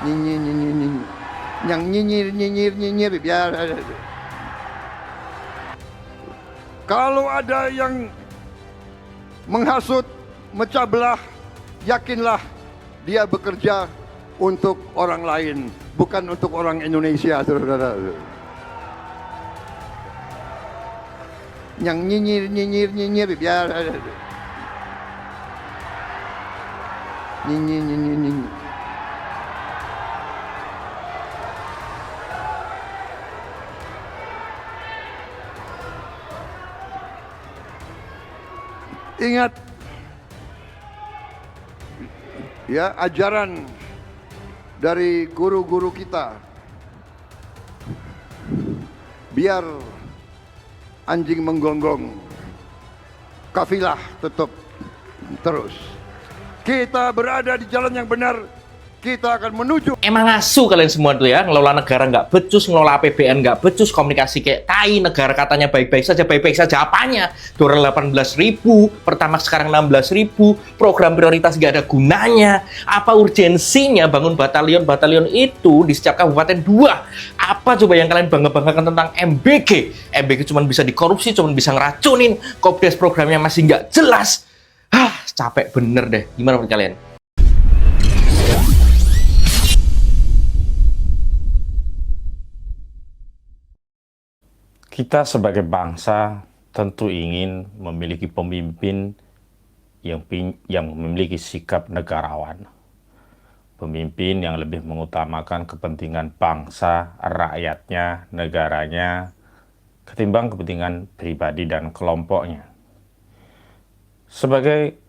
Nyinyir, nyinyir, nyinyir. Yang nyinyir, nyinyir, nyinyir biar. Kalau ada yang menghasut, mecah belah, yakinlah dia bekerja untuk orang lain, bukan untuk orang Indonesia, saudara. Yang nyinyir, nyinyir, nyinyir biar. Nyinyir, nyinyir, nyinyir. Ingat ya ajaran dari guru-guru kita, biar anjing menggonggong, kafilah tetap terus. Kita berada di jalan yang benar, kita akan menuju. Emang asu kalian semua tuh ya, ngelola negara nggak becus, ngelola APBN nggak becus, komunikasi kayak tai, negara katanya baik-baik saja apanya? Dolar 18.000, Pertamax sekarang 16.000, program prioritas nggak ada gunanya. Apa urgensinya bangun batalion itu di setiap kabupaten 2? Apa coba yang kalian bangga-banggakan tentang MBG? MBG cuma bisa dikorupsi, cuma bisa ngeracunin, Kopdes programnya masih nggak jelas. Capek bener deh. Gimana menurut kalian? Kita sebagai bangsa tentu ingin memiliki pemimpin yang memiliki sikap negarawan. Pemimpin yang lebih mengutamakan kepentingan bangsa, rakyatnya, negaranya, ketimbang kepentingan pribadi dan kelompoknya. Sebagai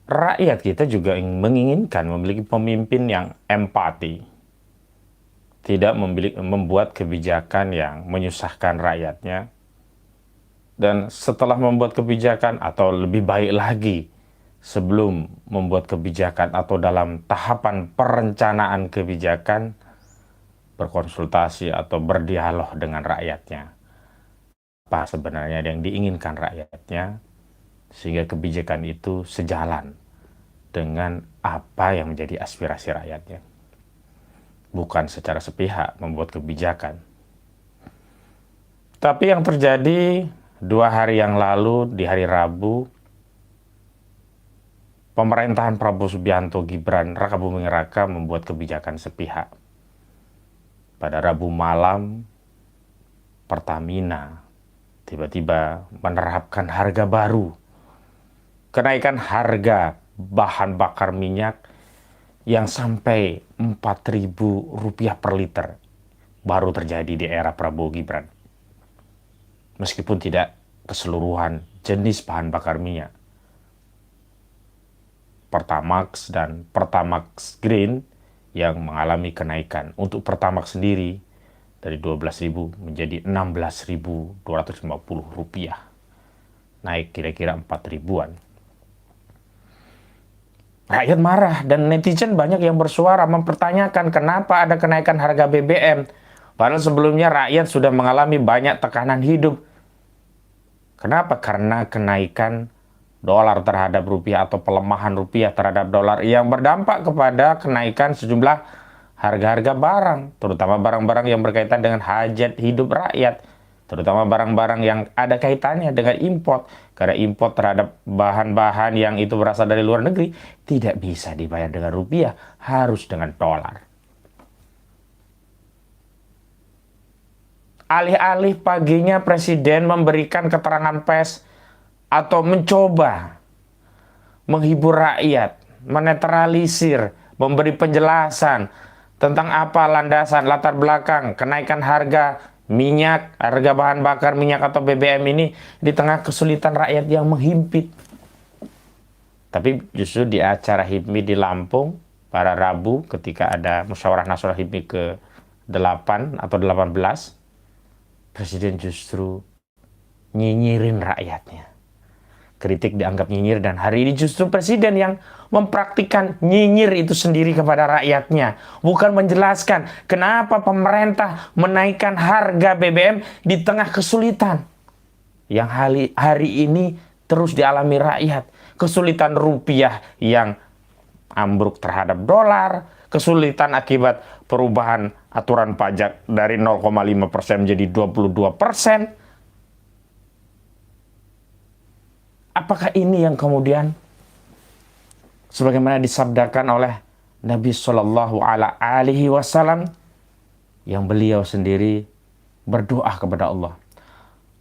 rakyat kita juga menginginkan memiliki pemimpin yang empati, tidak membuat kebijakan yang menyusahkan rakyatnya, dan setelah membuat kebijakan atau lebih baik lagi sebelum membuat kebijakan atau dalam tahapan perencanaan kebijakan, berkonsultasi atau berdialog dengan rakyatnya. Apa sebenarnya yang diinginkan rakyatnya, sehingga kebijakan itu sejalan dengan apa yang menjadi aspirasi rakyatnya. Bukan secara sepihak membuat kebijakan. Tapi yang terjadi 2 hari yang lalu, di hari Rabu, pemerintahan Prabowo Subianto Gibran Raka Buming Raka membuat kebijakan sepihak. Pada Rabu malam, Pertamina tiba-tiba menerapkan harga baru. Kenaikan harga bahan bakar minyak yang sampai Rp4.000 per liter baru terjadi di era Prabowo Gibran. Meskipun tidak keseluruhan jenis bahan bakar minyak. Pertamax dan Pertamax Green yang mengalami kenaikan. Untuk Pertamax sendiri dari Rp12.000 menjadi Rp16.250. Naik kira-kira 4.000-an. Rakyat marah dan netizen banyak yang bersuara mempertanyakan kenapa ada kenaikan harga BBM. Padahal sebelumnya rakyat sudah mengalami banyak tekanan hidup. Kenapa? Karena kenaikan dolar terhadap rupiah atau pelemahan rupiah terhadap dolar yang berdampak kepada kenaikan sejumlah harga-harga barang. Terutama barang-barang yang berkaitan dengan hajat hidup rakyat. Terutama barang-barang yang ada kaitannya dengan import. Karena import terhadap bahan-bahan yang itu berasal dari luar negeri tidak bisa dibayar dengan rupiah, harus dengan dolar. Alih-alih paginya Presiden memberikan keterangan pers atau mencoba menghibur rakyat, menetralisir, memberi penjelasan tentang apa landasan, latar belakang, kenaikan harga minyak, harga bahan bakar minyak atau BBM ini di tengah kesulitan rakyat yang menghimpit. Tapi justru di acara HIPMI di Lampung pada Rabu ketika ada musyawarah nasional HIPMI ke-8 atau 18, Presiden justru nyinyirin rakyatnya. Kritik dianggap nyinyir dan hari ini justru Presiden yang mempraktikkan nyinyir itu sendiri kepada rakyatnya. Bukan menjelaskan kenapa pemerintah menaikkan harga BBM di tengah kesulitan. Yang hari ini terus dialami rakyat. Kesulitan rupiah yang ambruk terhadap dolar, kesulitan akibat perubahan aturan pajak dari 0,5% menjadi 22%. Apakah ini yang kemudian sebagaimana disabdakan oleh Nabi Shallallahu Alaihi Wasallam yang beliau sendiri berdoa kepada Allah.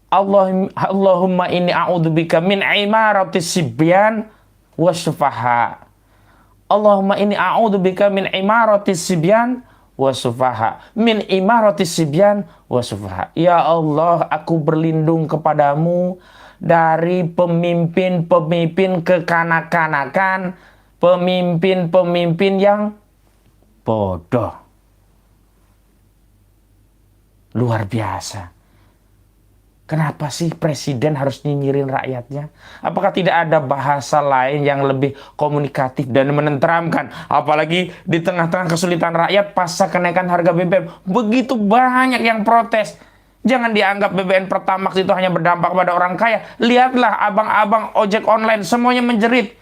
Allahumma inni a'udzubika min imaratis sibyan wasufaha. Allahumma inni a'udzubika min imaratis sibyan wasufaha. Min imaratis sibyan wasufaha. Ya Allah, aku berlindung kepadamu dari pemimpin-pemimpin kekanak-kanakan, pemimpin-pemimpin yang bodoh. Luar biasa. Kenapa sih presiden harus nyinyirin rakyatnya? Apakah tidak ada bahasa lain yang lebih komunikatif dan menenteramkan? Apalagi di tengah-tengah kesulitan rakyat pasca kenaikan harga BBM. Begitu banyak yang protes. Jangan dianggap BBM Pertamax itu hanya berdampak pada orang kaya. Lihatlah abang-abang ojek online semuanya menjerit.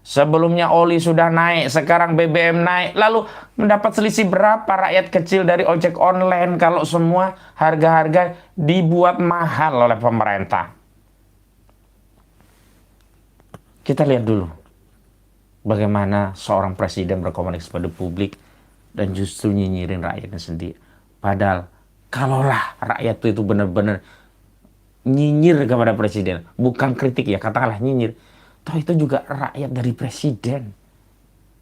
Sebelumnya oli sudah naik, sekarang BBM naik. Lalu mendapat selisih berapa rakyat kecil dari ojek online kalau semua harga-harga dibuat mahal oleh pemerintah? Kita lihat dulu bagaimana seorang presiden berkomunikasi pada publik dan justru nyinyirin rakyatnya sendiri. Padahal kalaulah rakyat itu benar-benar nyinyir kepada presiden, bukan kritik ya, katakanlah nyinyir. Toh itu juga rakyat dari presiden.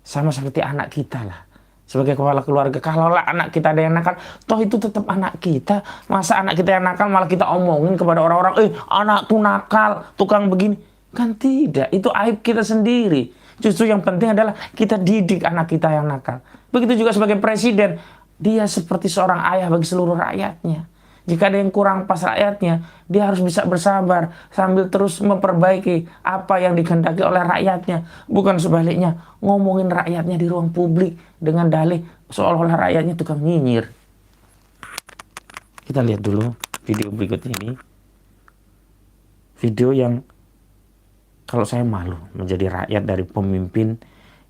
Sama seperti anak kita lah. Sebagai kepala keluarga, kalaulah anak kita ada yang nakal, toh itu tetap anak kita. Masa anak kita yang nakal malah kita omongin kepada orang-orang, anakku nakal, tukang begini. Kan tidak, itu aib kita sendiri. Justru yang penting adalah kita didik anak kita yang nakal. Begitu juga sebagai presiden, dia seperti seorang ayah bagi seluruh rakyatnya. Jika ada yang kurang pas rakyatnya, dia harus bisa bersabar sambil terus memperbaiki apa yang dikehendaki oleh rakyatnya. Bukan sebaliknya, ngomongin rakyatnya di ruang publik dengan dalih seolah-olah rakyatnya tukang nyinyir. Kita lihat dulu video berikut ini. Video yang kalau saya malu menjadi rakyat dari pemimpin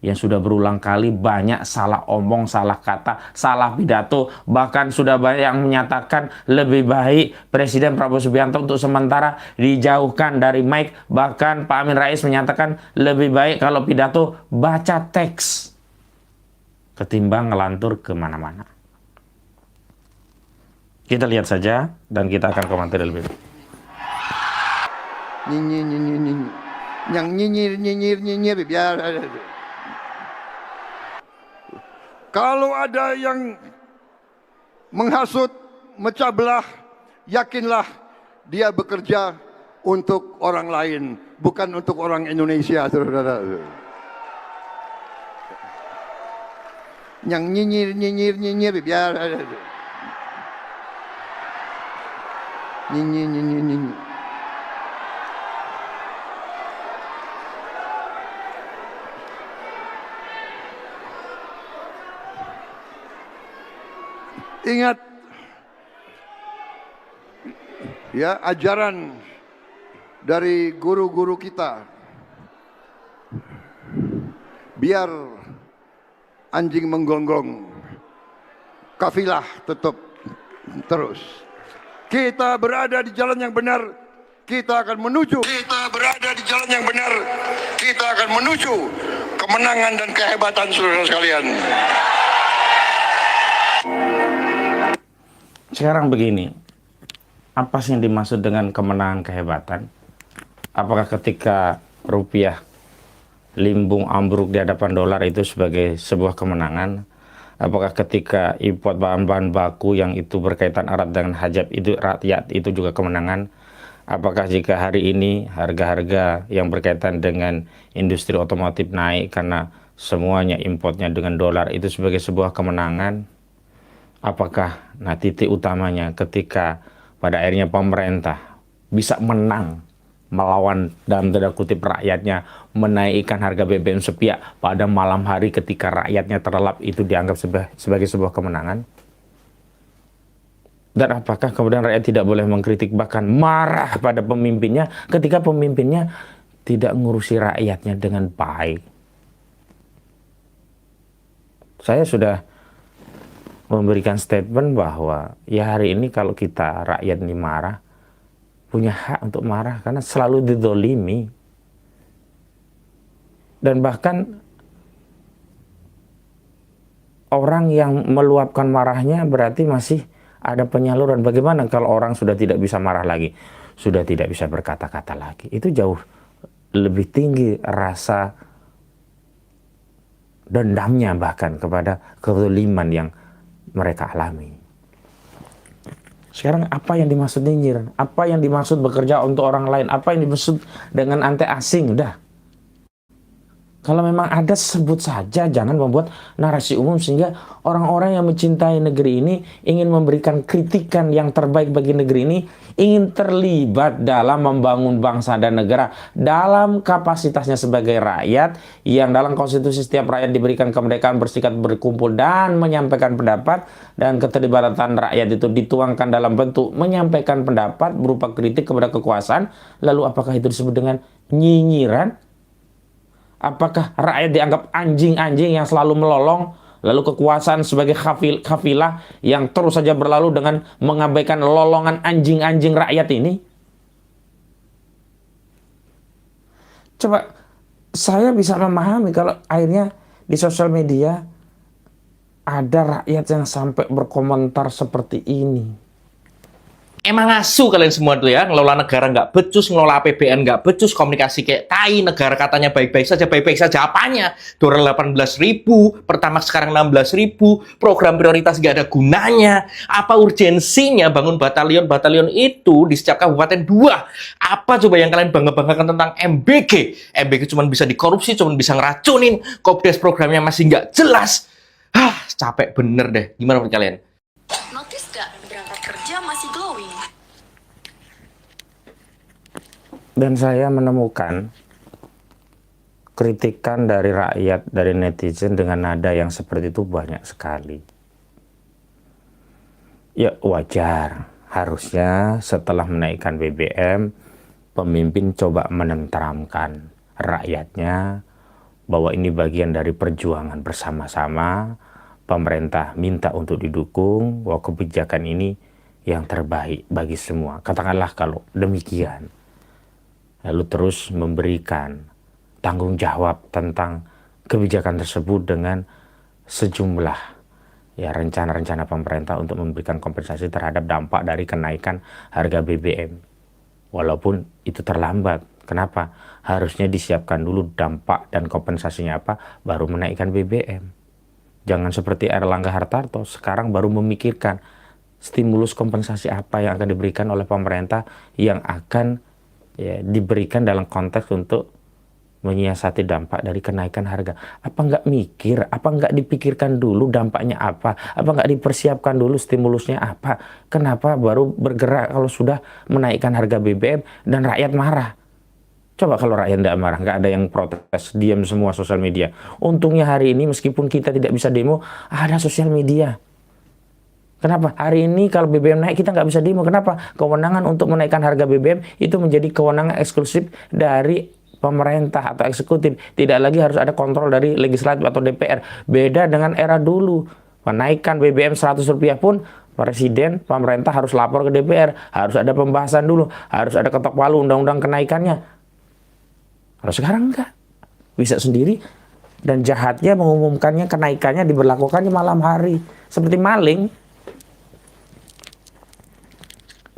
yang sudah berulang kali banyak salah omong, salah kata, salah pidato. Bahkan sudah banyak yang menyatakan lebih baik Presiden Prabowo Subianto untuk sementara dijauhkan dari mic. Bahkan Pak Amin Rais menyatakan lebih baik kalau pidato baca teks ketimbang ngelantur kemana-mana. Kita lihat saja dan kita akan komentar lebih. Nyinyir. Yang nyinyir biar. Kalau ada yang menghasut, mecah belah, yakinlah dia bekerja untuk orang lain, bukan untuk orang Indonesia, saudara. Yang nyinyir biar. Nyinyir. Ingat ya ajaran dari guru-guru kita. Biar anjing menggonggong, kafilah tetap terus. Kita berada di jalan yang benar, kita akan menuju. Kita berada di jalan yang benar, kita akan menuju kemenangan dan kehebatan saudara sekalian. Sekarang begini, apa sih yang dimaksud dengan kemenangan kehebatan? Apakah ketika rupiah limbung ambruk di hadapan dolar itu sebagai sebuah kemenangan? Apakah ketika import bahan-bahan baku yang itu berkaitan erat dengan hajat itu rakyat itu juga kemenangan? Apakah jika hari ini harga-harga yang berkaitan dengan industri otomotif naik karena semuanya importnya dengan dolar itu sebagai sebuah kemenangan? Apakah titik utamanya ketika pada akhirnya pemerintah bisa menang melawan dalam tanda kutip rakyatnya, menaikkan harga BBM sepihak pada malam hari ketika rakyatnya terlelap, itu dianggap sebagai sebuah kemenangan? Dan apakah kemudian rakyat tidak boleh mengkritik bahkan marah pada pemimpinnya ketika pemimpinnya tidak ngurusi rakyatnya dengan baik? Saya sudah memberikan statement bahwa ya hari ini kalau kita rakyat ini marah, punya hak untuk marah karena selalu didolimi. Dan bahkan orang yang meluapkan marahnya berarti masih ada penyaluran. Bagaimana kalau orang sudah tidak bisa marah lagi, sudah tidak bisa berkata-kata lagi? Itu jauh lebih tinggi rasa dendamnya bahkan kepada kezaliman yang mereka alami. Sekarang apa yang dimaksud nyinyir? Apa yang dimaksud bekerja untuk orang lain? Apa yang dimaksud dengan anti asing? Udah. Kalau memang ada, sebut saja, jangan membuat narasi umum sehingga orang-orang yang mencintai negeri ini, ingin memberikan kritikan yang terbaik bagi negeri ini, ingin terlibat dalam membangun bangsa dan negara dalam kapasitasnya sebagai rakyat, yang dalam konstitusi setiap rakyat diberikan kemerdekaan berserikat, berkumpul, dan menyampaikan pendapat, dan keterlibatan rakyat itu dituangkan dalam bentuk menyampaikan pendapat berupa kritik kepada kekuasaan. Lalu apakah itu disebut dengan nyinyiran? Apakah rakyat dianggap anjing-anjing yang selalu melolong, lalu kekuasaan sebagai kafilah yang terus saja berlalu dengan mengabaikan lolongan anjing-anjing rakyat ini? Coba saya bisa memahami kalau akhirnya di sosial media ada rakyat yang sampai berkomentar seperti ini. Emang ngasu kalian semua tuh ya, ngelola negara nggak becus, ngelola APBN nggak becus, komunikasi kayak tai, negara katanya baik-baik saja apanya? Dolar 18.000, Pertamax sekarang 16.000, program prioritas nggak ada gunanya. Apa urgensinya bangun batalion-batalion itu di setiap kabupaten 2? Apa coba yang kalian bangga-banggakan tentang MBG? MBG cuma bisa dikorupsi, cuma bisa ngeracunin, Kopdes programnya masih nggak jelas. Capek bener deh. Gimana menurut kalian? Notice gak, berangkat kerja masih glowing. Dan saya menemukan kritikan dari rakyat, dari netizen dengan nada yang seperti itu banyak sekali. Ya wajar, harusnya setelah menaikkan BBM, pemimpin coba menenteramkan rakyatnya bahwa ini bagian dari perjuangan bersama-sama. Pemerintah minta untuk didukung, bahwa kebijakan ini yang terbaik bagi semua. Katakanlah kalau demikian. Lalu terus memberikan tanggung jawab tentang kebijakan tersebut dengan sejumlah ya rencana-rencana pemerintah untuk memberikan kompensasi terhadap dampak dari kenaikan harga BBM. Walaupun itu terlambat. Kenapa? Harusnya disiapkan dulu dampak dan kompensasinya apa, baru menaikkan BBM. Jangan seperti Erlangga Hartarto, sekarang baru memikirkan stimulus kompensasi apa yang akan diberikan oleh pemerintah yang akan ya, diberikan dalam konteks untuk menyiasati dampak dari kenaikan harga. Apa nggak mikir? Apa nggak dipikirkan dulu dampaknya apa? Apa nggak dipersiapkan dulu stimulusnya apa? Kenapa baru bergerak kalau sudah menaikkan harga BBM dan rakyat marah? Coba kalau rakyat tidak marah, nggak ada yang protes, diam semua sosial media. Untungnya hari ini meskipun kita tidak bisa demo, ada sosial media. Kenapa? Hari ini kalau BBM naik kita nggak bisa demo. Kenapa? Kewenangan untuk menaikkan harga BBM itu menjadi kewenangan eksklusif dari pemerintah atau eksekutif. Tidak lagi harus ada kontrol dari legislatif atau DPR. Beda dengan era dulu. Menaikkan BBM Rp100 pun Presiden, pemerintah harus lapor ke DPR. Harus ada pembahasan dulu. Harus ada ketok palu undang-undang kenaikannya. Kalau sekarang enggak. Bisa sendiri. Dan jahatnya mengumumkannya kenaikannya diberlakukannya malam hari. Seperti maling.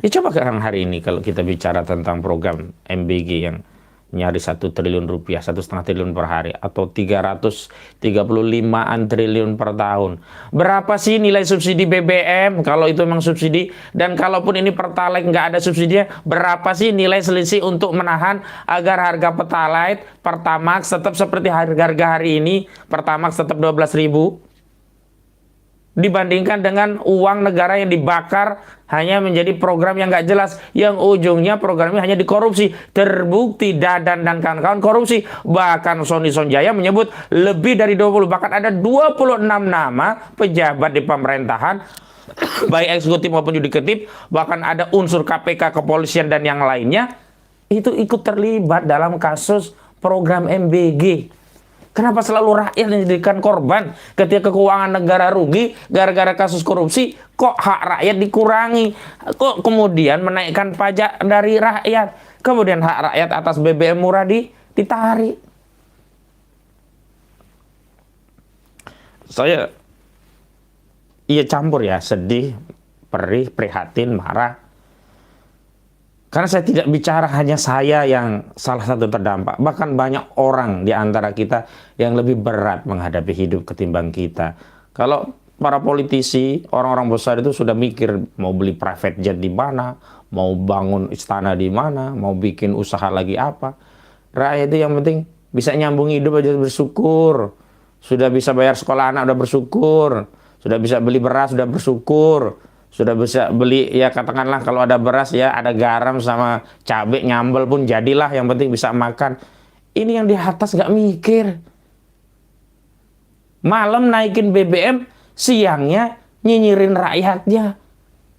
Ya coba sekarang hari ini kalau kita bicara tentang program MBG yang nyaris 1 triliun rupiah, 1,5 triliun per hari, atau 335-an triliun per tahun. Berapa sih nilai subsidi BBM kalau itu memang subsidi? Dan kalaupun ini Pertalite nggak ada subsidinya, berapa sih nilai selisih untuk menahan agar harga Pertalite, Pertamax tetap seperti harga-harga hari ini, Pertamax tetap 12.000? Dibandingkan dengan uang negara yang dibakar hanya menjadi program yang nggak jelas, yang ujungnya programnya hanya dikorupsi. Terbukti Dadan dan kawan-kawan korupsi. Bahkan Sony Sonjaya menyebut lebih dari 20, bahkan ada 26 nama pejabat di pemerintahan, baik eksekutif maupun yudikatif, bahkan ada unsur KPK, kepolisian dan yang lainnya, itu ikut terlibat dalam kasus program MBG. Kenapa selalu rakyat yang dijadikan korban ketika keuangan negara rugi gara-gara kasus korupsi? Kok hak rakyat dikurangi? Kok kemudian menaikkan pajak dari rakyat? Kemudian hak rakyat atas BBM murah ditarik. Saya campur ya, sedih, perih, prihatin, marah. Karena saya tidak bicara hanya saya yang salah satu terdampak. Bahkan banyak orang di antara kita yang lebih berat menghadapi hidup ketimbang kita. Kalau para politisi, orang-orang besar itu sudah mikir mau beli private jet di mana, mau bangun istana di mana, mau bikin usaha lagi apa. Rakyat itu yang penting bisa nyambung hidup aja bersyukur. Sudah bisa bayar sekolah anak udah bersyukur. Sudah bisa beli beras udah bersyukur. Sudah bisa beli, ya katakanlah kalau ada beras ya, ada garam sama cabai nyambel pun jadilah, yang penting bisa makan. Ini yang di atas gak mikir. Malam naikin BBM, siangnya nyinyirin rakyatnya.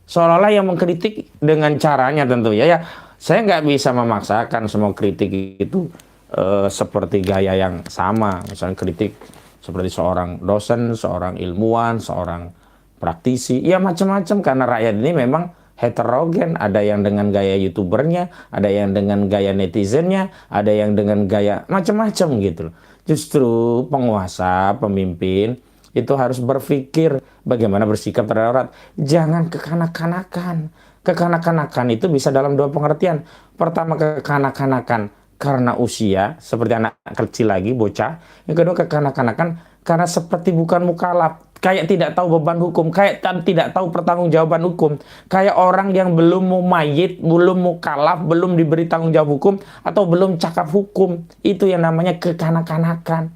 Seolah-olah yang mengkritik dengan caranya tentu ya. Saya nggak bisa memaksakan semua kritik itu seperti gaya yang sama. Misalnya kritik seperti seorang dosen, seorang ilmuwan, seorang praktisi, ya macam-macam, karena rakyat ini memang heterogen, ada yang dengan gaya youtubernya, ada yang dengan gaya netizennya, ada yang dengan gaya macam-macam gitu. Justru penguasa, pemimpin itu harus berpikir bagaimana bersikap terhadap rakyat. Jangan kekanak-kanakan. Kekanak-kanakan itu bisa dalam dua pengertian. Pertama, kekanak-kanakan karena usia, seperti anak kecil lagi, bocah. Yang kedua, kekanak-kanakan karena seperti bukan mukallaf, kayak tidak tahu beban hukum, kayak tidak tahu pertanggungjawaban hukum, kayak orang yang belum mau mayit, belum mukallaf, belum diberi tanggung jawab hukum, atau belum cakap hukum. Itu yang namanya kekanak-kanakan.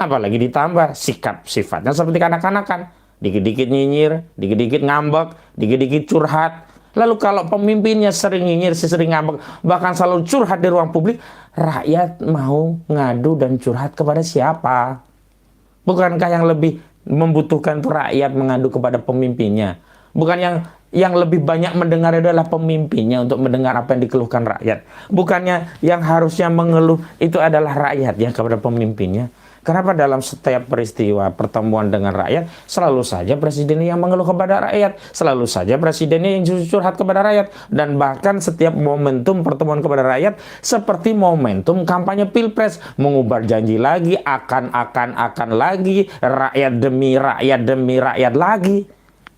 Apalagi ditambah sikap sifatnya seperti kanak-kanakan, dikit-dikit nyinyir, dikit-dikit ngambek, dikit-dikit curhat. Lalu kalau pemimpinnya sering nyinyir, sering ngambek, bahkan selalu curhat di ruang publik, rakyat mau ngadu dan curhat kepada siapa? Bukankah yang lebih membutuhkan itu rakyat mengadu kepada pemimpinnya? Bukan yang lebih banyak mendengar adalah pemimpinnya untuk mendengar apa yang dikeluhkan rakyat. Bukannya yang harusnya mengeluh itu adalah rakyat ya kepada pemimpinnya. Kenapa dalam setiap peristiwa pertemuan dengan rakyat selalu saja presidennya yang mengeluh kepada rakyat, selalu saja presidennya yang curhat kepada rakyat, dan bahkan setiap momentum pertemuan kepada rakyat seperti momentum kampanye pilpres, mengubar janji lagi, akan lagi, rakyat demi rakyat lagi.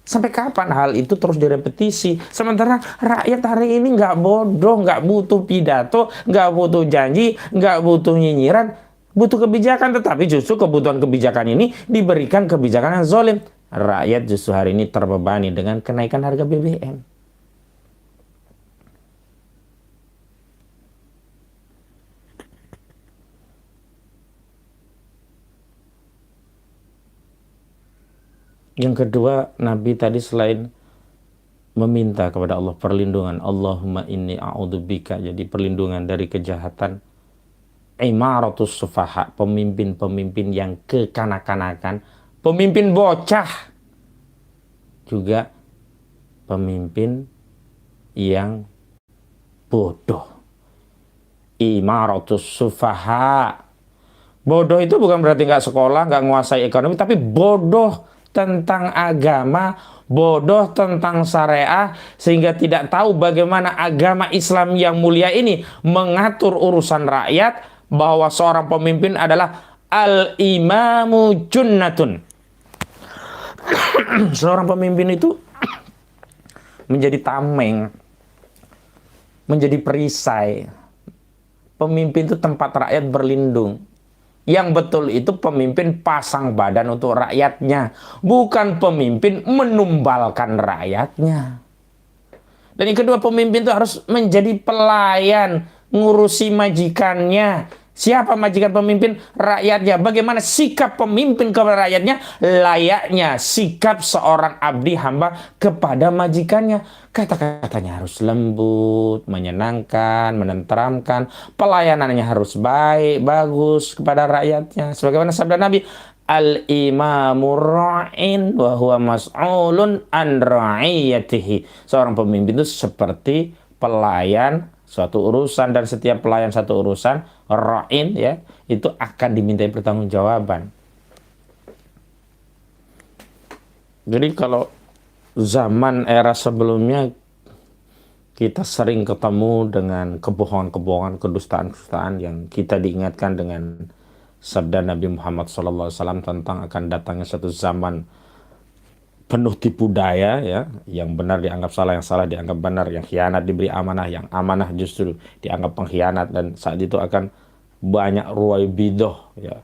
Sampai kapan hal itu terus direpetisi? Sementara rakyat hari ini nggak bodoh, nggak butuh pidato, nggak butuh janji, nggak butuh nyinyiran. Butuh kebijakan, tetapi justru kebutuhan kebijakan ini diberikan kebijakan yang zalim. Rakyat justru hari ini terbebani dengan kenaikan harga BBM. Yang kedua, Nabi tadi selain meminta kepada Allah perlindungan, Allahumma inni a'udzubika, jadi perlindungan dari kejahatan imaratus sufaha, pemimpin-pemimpin yang kekanak-kanakan, pemimpin bocah, juga pemimpin yang bodoh. Imaratus sufaha, bodoh itu bukan berarti nggak sekolah, nggak menguasai ekonomi, tapi bodoh tentang agama, bodoh tentang syariah, sehingga tidak tahu bagaimana agama Islam yang mulia ini mengatur urusan rakyat, bahwa seorang pemimpin adalah al-imamu junnatun. Seorang pemimpin itu menjadi tameng, menjadi perisai. Pemimpin itu tempat rakyat berlindung. Yang betul itu pemimpin pasang badan untuk rakyatnya, bukan pemimpin menumbalkan rakyatnya. Dan yang kedua, pemimpin itu harus menjadi pelayan, ngurusi majikannya. Siapa majikan pemimpin? Rakyatnya. Bagaimana sikap pemimpin kepada rakyatnya? Layaknya sikap seorang abdi hamba kepada majikannya. Kata-katanya harus lembut, menyenangkan, menenteramkan. Pelayanannya harus baik, bagus kepada rakyatnya. Sebagaimana sabda Nabi, al-imamu ra'in wa huwa mas'ulun an ra'iyatihi. Seorang pemimpin itu seperti pelayan suatu urusan, dan setiap pelayan satu urusan, ra'in ya, itu akan dimintai pertanggungjawaban. Jadi kalau zaman era sebelumnya kita sering ketemu dengan kebohongan-kebohongan, kedustaan-kedustaan yang kita diingatkan dengan sabda Nabi Muhammad SAW tentang akan datangnya satu zaman penuh tipu daya ya, yang benar dianggap salah, yang salah dianggap benar, yang khianat diberi amanah, yang amanah justru dianggap pengkhianat, dan saat itu akan banyak ruwaibidah ya.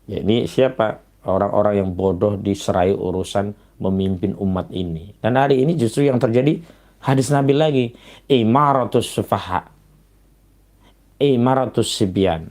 Ya, ini siapa? Orang-orang yang bodoh diserai urusan memimpin umat ini. Dan hari ini justru yang terjadi hadis Nabi lagi, imaratus sufaha, imaratus sibyan,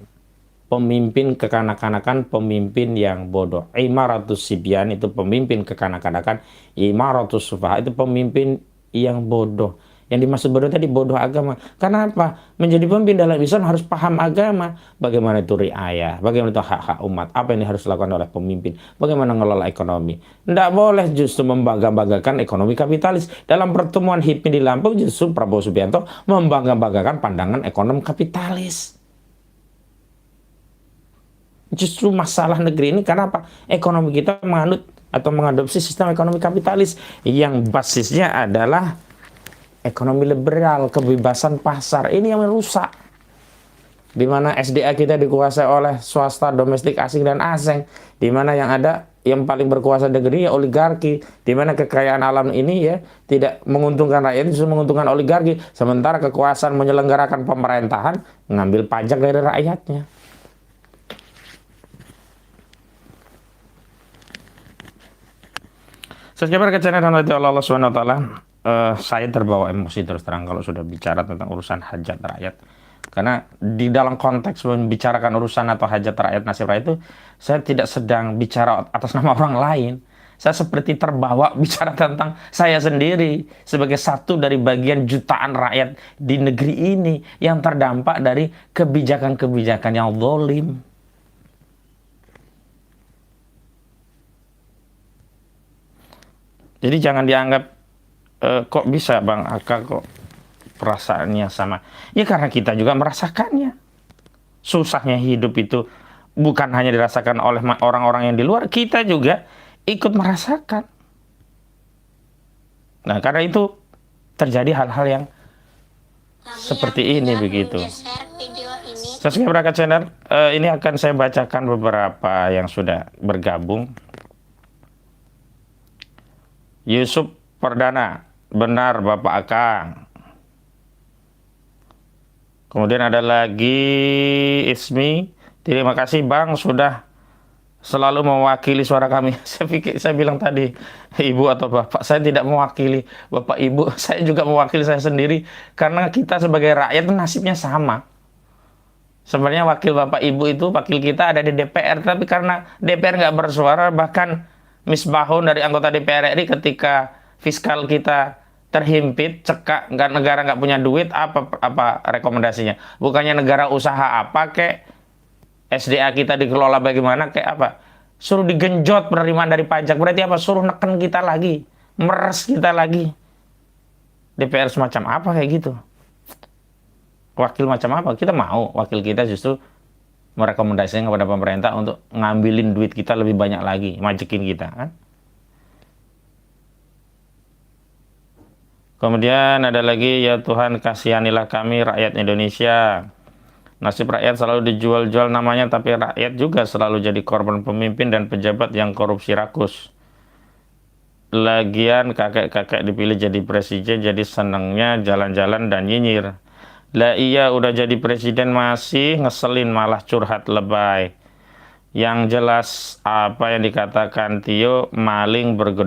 pemimpin kekanak-kanakan, pemimpin yang bodoh. Imaratus sibyan itu pemimpin kekanak-kanakan, imaratus sufaha itu pemimpin yang bodoh. Yang dimaksud bodoh tadi bodoh agama. Karena apa? Menjadi pemimpin dalam Islam harus paham agama. Bagaimana itu riayah, bagaimana itu hak-hak umat, apa yang harus dilakukan oleh pemimpin, bagaimana mengelola ekonomi. Tidak boleh justru membangga-banggakan ekonomi kapitalis. Dalam pertemuan HIPMI di Lampung justru Prabowo Subianto membangga-banggakan pandangan ekonomi kapitalis. Justru masalah negeri ini karena apa? Ekonomi kita menganut atau mengadopsi sistem ekonomi kapitalis yang basisnya adalah ekonomi liberal, kebebasan pasar. Ini yang merusak. Di mana SDA kita dikuasai oleh swasta, domestik, asing, dan asing. Di mana yang ada, yang paling berkuasa negeri ya oligarki. Di mana kekayaan alam ini ya tidak menguntungkan rakyat, justru menguntungkan oligarki. Sementara kekuasaan menyelenggarakan pemerintahan, mengambil pajak dari rakyatnya. Subscriber ke channel Allah SWT. Saya terbawa emosi terus terang kalau sudah bicara tentang urusan hajat rakyat. Karena di dalam konteks membicarakan urusan atau hajat rakyat, nasib rakyat itu, saya tidak sedang bicara atas nama orang lain. Saya seperti terbawa bicara tentang saya sendiri sebagai satu dari bagian jutaan rakyat di negeri ini yang terdampak dari kebijakan-kebijakan yang zalim. Jadi jangan dianggap kok bisa Bang Aka kok perasaannya sama. Ya karena kita juga merasakannya. Susahnya hidup itu bukan hanya dirasakan oleh orang-orang yang di luar, kita juga ikut merasakan. Nah karena itu terjadi hal-hal yang seperti ini begitu. Subscriber Aka channel, ini akan saya bacakan beberapa yang sudah bergabung. Yusuf Perdana, benar Bapak Akang. Kemudian ada lagi Ismi, terima kasih Bang sudah selalu mewakili suara kami. Saya bilang tadi Ibu atau Bapak, saya tidak mewakili Bapak Ibu, saya juga mewakili saya sendiri. Karena kita sebagai rakyat nasibnya sama. Sebenarnya wakil Bapak Ibu itu, wakil kita ada di DPR, tapi karena DPR nggak bersuara, bahkan Misbahun dari anggota DPR RI ketika fiskal kita terhimpit, cekak, negara nggak punya duit, apa rekomendasinya? Bukannya negara usaha apa, kek SDA kita dikelola bagaimana, kayak apa? Suruh digenjot penerimaan dari pajak, berarti apa? Suruh neken kita lagi, meres kita lagi. DPR semacam apa kayak gitu? Wakil macam apa? Kita mau wakil kita justru merekomendasikan kepada pemerintah untuk ngambilin duit kita lebih banyak lagi, majekin kita kan. Kemudian ada lagi, ya Tuhan kasihanilah kami rakyat Indonesia. Nasib rakyat selalu dijual-jual namanya, tapi rakyat juga selalu jadi korban pemimpin dan pejabat yang korupsi rakus. Lagian kakek-kakek dipilih jadi presiden, jadi senengnya jalan-jalan dan nyinyir. Lah iya udah jadi presiden masih ngeselin, malah curhat lebay. Yang jelas apa yang dikatakan Tio, maling bergedor.